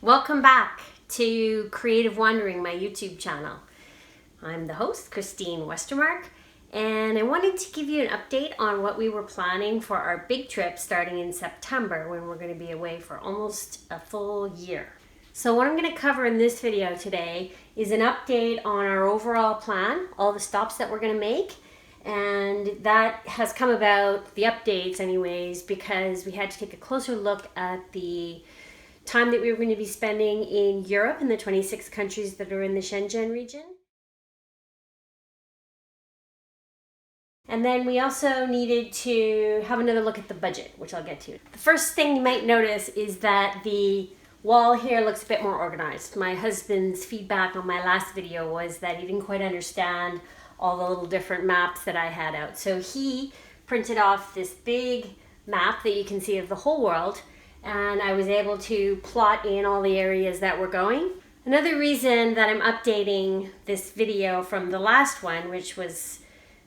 Welcome back to Creative Wandering, my YouTube channel. I'm the host, Christine Westermark, and I wanted to give you an update on what we were planning for our big trip starting in September, when we're going to be away for almost a full year. So what I'm going to cover in this video today is an update on our overall plan, all the stops that we're going to make. And that has come about, the updates anyways, because we had to take a closer look at the time that we were going to be spending in Europe in the 26 countries that are in the Schengen region. And then we also needed to have another look at the budget, which I'll get to. The first thing you might notice is that the wall here looks a bit more organized. My husband's feedback on my last video was that he didn't quite understand all the little different maps that I had out. So he printed off this big map that you can see of the whole world, and I was able to plot in all the areas that we're going. Another reason that I'm updating this video from the last one, which was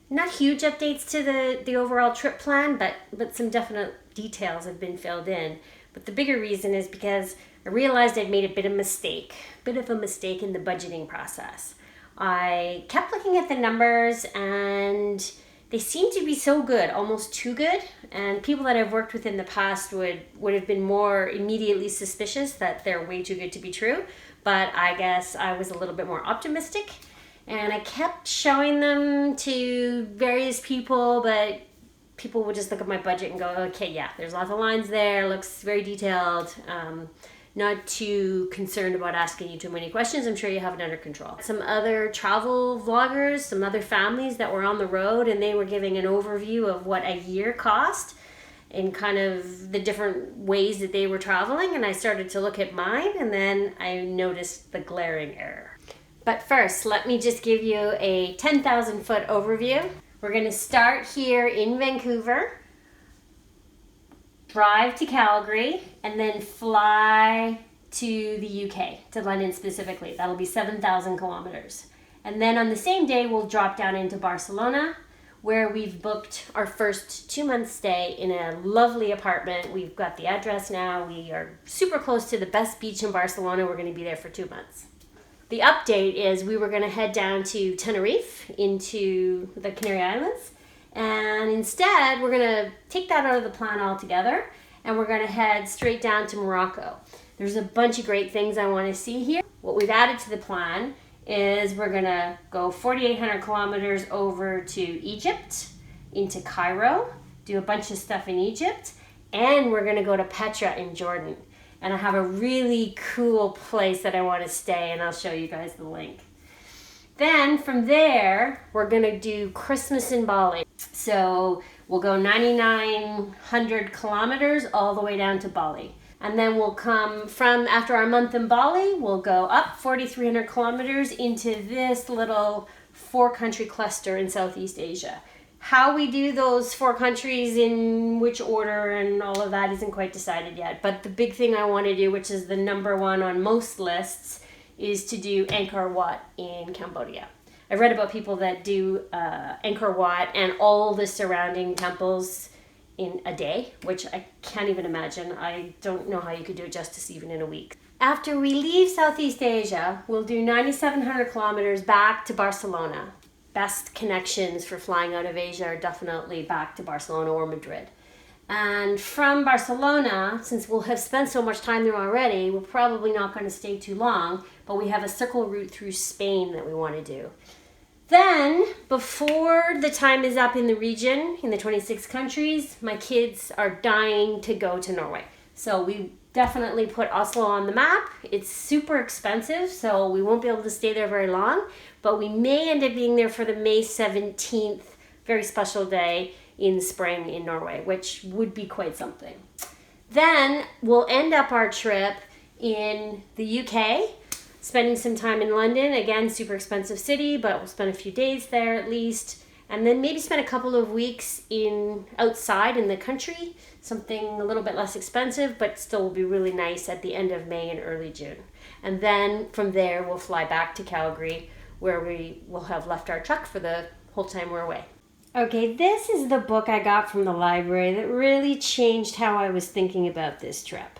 not huge updates to the overall trip plan, but some definite details have been filled in. But the bigger reason is because I realized I'd made a bit of a mistake in the budgeting process. I kept looking at the numbers and they seem to be so good, almost too good. And people that I've worked with in the past would have been more immediately suspicious that they're way too good to be true. But I guess I was a little bit more optimistic. And I kept showing them to various people, but people would just look at my budget and go, okay, yeah, there's lots of lines there, looks very detailed. Not too concerned about asking you too many questions. I'm sure you have it under control. Some other travel vloggers, some other families that were on the road, and they were giving an overview of what a year cost and kind of the different ways that they were traveling. And I started to look at mine, and then I noticed the glaring error. But first, let me just give you a 10,000 foot overview. We're gonna start here in Vancouver, drive to Calgary, and then fly to the UK, to London specifically. That'll be 7,000 kilometers. And then on the same day, we'll drop down into Barcelona, where we've booked our first 2-month stay in a lovely apartment. We've got the address now. We are super close to the best beach in Barcelona. We're gonna be there for 2 months. The update is we were gonna head down to Tenerife, into the Canary Islands. And instead, we're gonna take that out of the plan altogether, and we're gonna head straight down to Morocco. There's a bunch of great things I wanna see here. What we've added to the plan is we're gonna go 4,800 kilometers over to Egypt, into Cairo, do a bunch of stuff in Egypt, and we're gonna go to Petra in Jordan. And I have a really cool place that I wanna stay, and I'll show you guys the link. Then from there, we're gonna do Christmas in Bali. So we'll go 9,900 kilometers all the way down to Bali. And then we'll come from, after our month in Bali, we'll go up 4,300 kilometers into this little 4-country cluster in Southeast Asia. How we do those 4 countries, in which order and all of that isn't quite decided yet. But the big thing I wanna do, which is the number one on most lists, is to do Angkor Wat in Cambodia. I read about people that do Angkor Wat and all the surrounding temples in a day, which I can't even imagine. I don't know how you could do it justice even in a week. After we leave Southeast Asia, we'll do 9,700 kilometers back to Barcelona. Best connections for flying out of Asia are definitely back to Barcelona or Madrid. And from Barcelona, since we'll have spent so much time there already, we're probably not going to stay too long, but we have a circle route through Spain that we want to do. Then, before the time is up in the region, in the 26 countries, my kids are dying to go to Norway. So we definitely put Oslo on the map. It's super expensive, so we won't be able to stay there very long, but we may end up being there for the May 17th, very special day in spring in Norway, which would be quite something. Then we'll end up our trip in the UK, spending some time in London. Again, super expensive city, but we'll spend a few days there at least. And then maybe spend a couple of weeks outside in the country, something a little bit less expensive, but still will be really nice at the end of May and early June. And then from there, we'll fly back to Calgary, where we will have left our truck for the whole time we're away. Okay, this is the book I got from the library that really changed how I was thinking about this trip.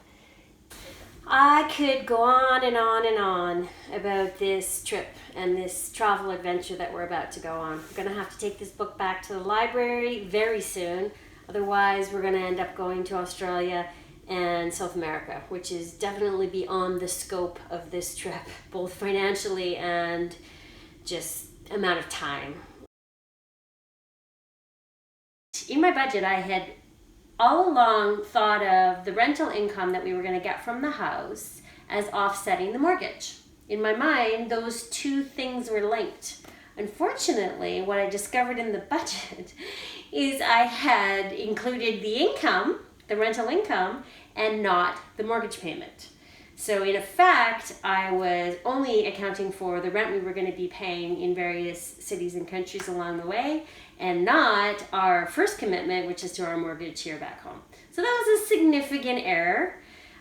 I could go on and on and on about this trip and this travel adventure that we're about to go on. I'm going to have to take this book back to the library very soon. Otherwise, we're going to end up going to Australia and South America, which is definitely beyond the scope of this trip, both financially and just amount of time. In my budget, I had all along thought of the rental income that we were going to get from the house as offsetting the mortgage. In my mind, those two things were linked. Unfortunately, what I discovered in the budget is I had included the income, the rental income, and not the mortgage payment. So in effect, I was only accounting for the rent we were going to be paying in various cities and countries along the way, and not our first commitment, which is to our mortgage here back home. So that was a significant error,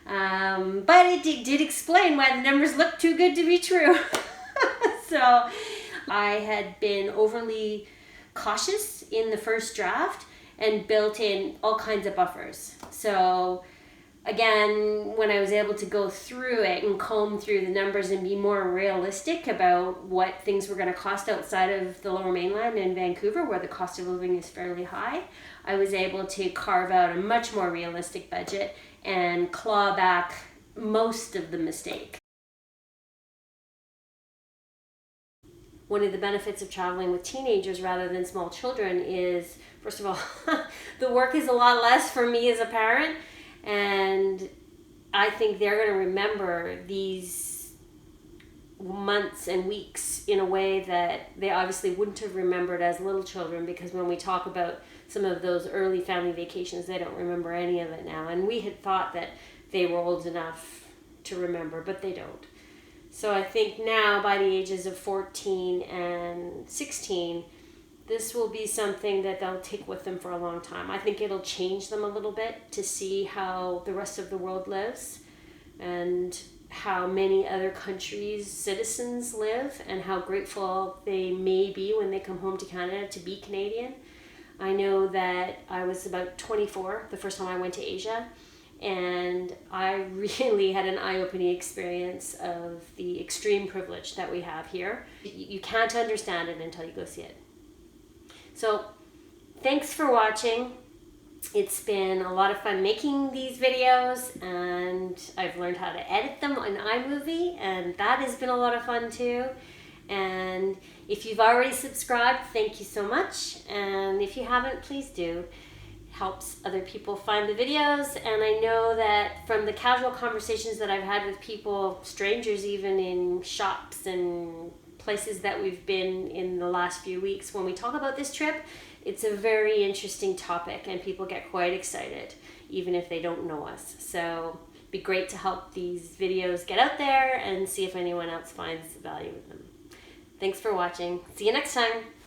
but it did explain why the numbers looked too good to be true. So I had been overly cautious in the first draft and built in all kinds of buffers. So again, when I was able to go through it and comb through the numbers and be more realistic about what things were going to cost outside of the Lower Mainland and Vancouver, where the cost of living is fairly high, I was able to carve out a much more realistic budget and claw back most of the mistake. One of the benefits of traveling with teenagers rather than small children is, first of all, the work is a lot less for me as a parent. And I think they're going to remember these months and weeks in a way that they obviously wouldn't have remembered as little children, because when we talk about some of those early family vacations, they don't remember any of it now. And we had thought that they were old enough to remember, but they don't. So I think now, by the ages of 14 and 16, this will be something that they'll take with them for a long time. I think it'll change them a little bit to see how the rest of the world lives and how many other countries' citizens live and how grateful they may be when they come home to Canada to be Canadian. I know that I was about 24 the first time I went to Asia, and I really had an eye-opening experience of the extreme privilege that we have here. You can't understand it until you go see it. So thanks for watching. It's been a lot of fun making these videos, and I've learned how to edit them on iMovie, and that has been a lot of fun too. And if you've already subscribed, thank you so much. And if you haven't, please do. It helps other people find the videos. And I know that from the casual conversations that I've had with people, strangers even in shops and places that we've been in the last few weeks, when we talk about this trip, it's a very interesting topic and people get quite excited even if they don't know us. So it'd be great to help these videos get out there and see if anyone else finds value in them. Thanks for watching. See you next time.